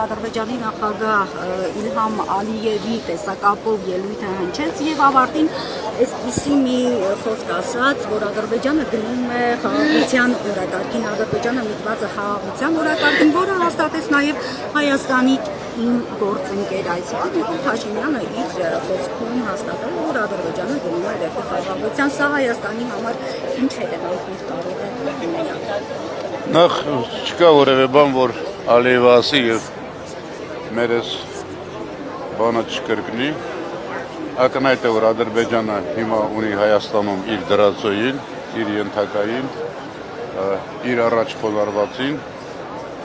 Ադրբեջանի նախագահ Իլհամ Ալիևի տեսակապով ելույթը հնչեց եւ ավարտին այսպիսի մի խոսք ասաց, որ Ադրբեջանը գնում է խաղաղության օրակարգին, Ադրբեջանը միտված է խաղաղության օրակարգին, որը հաստատեց նաեւ Հայաստանի գործընկեր, այսինքն Նիկոլ Փաշինյանը իր խոսքում հաստատել, որ Ադրբեջանը գնում է դեպի խաղաղության, սա Հայաստանի համար ինչ հետևանքներ կարող է ունենալ։ Նախ չկա որևէ բան, որ Ալիևը ասի եւ մերս բանը չկրկնի, ակնհայտ է, որ Ադրբեջանը հիմա ունի Հայաստանում իր դրածոյին, իր ենթակային, իր առաջ խոնարհվածին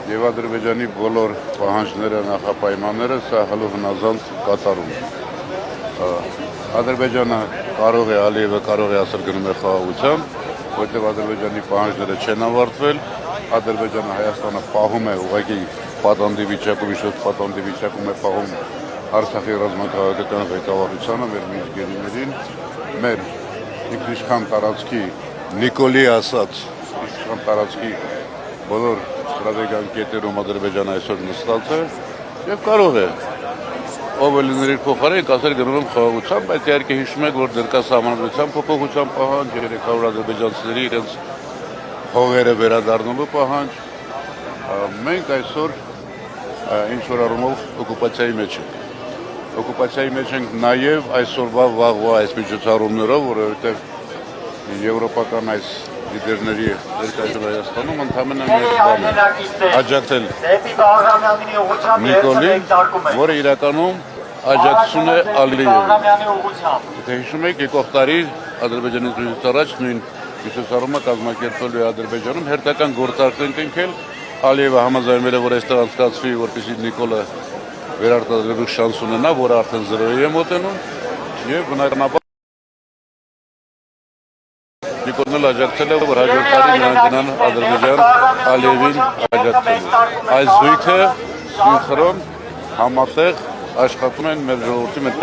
եւ Ադրբեջանի բոլոր պահանջները, նախապայմանները սա հլու հնազանդ կատարում։ Ադրբեջանը կարող է, Ալիևը կարող է ասել գնում է խաղաղության, որտեղ Ադրբեջանի պահանջները չեն ավարտվել, Ադրբեջանը Հայաստանը պահում է ուղղակի պատանդի վիճակում, ինչ-որ պատանդի վիճակում է պահում Արցախի ռազմաքաղաքական ղեկավարությանը, մեր միջգերիներին, մեր ինքնիշխան տարածքի Նիկոլի ասած ինքնիշխան տարածքի բոլոր ստրատեգիական կետերում Ադրբեջանը այսօր նստած է եւ կարող է ով է լինել իր փոխարեն կասել գնում եմ խաղաղության, բայց իհարկե հիշում եք, որ դեռ կա սահմանադրության փոփոխության պահանջ, 300 ադրբեջանցիների իրենց հողերը վերադառնալու պահանջ։ Մենք այսօր ինչ-որ առումով օկուպացիայի մեջ ենք։ Օկուպացիայի մեջ ենք նաև այսօրվա վաղվա այս միջոցառումներով, որովհետև եվրոպական այս լիդերների ներկայացում Հայաստանում ընդհանրապես մեր բանը աջակցել Նիկոլին, որը իրականում աջակցում է Ալիևին։ Եթե հիշում եք, եկող տարի Ադրբեջանի դրույթից առաջ նույն միջոցառումը կազմակերպվելու է Ադրբեջանում, հերթական գործարք են կնքել, Ալիևը համաձայնվել է, որ այստեղ անցկացվի, որպեսզի Նիկոլը վերարտադրելու շանս ունենա, որը արդեն 0-ի է մոտենում, եւ բնականաբար Նիկոլն էլ աջակցել է, որ հաջորդ տարի նրանք գնան Ադրբեջան Ալիևին աջակցելու։ Այս զույգը սինխրոն համատեղ աշխատում են մեր ժողովրդի, մեր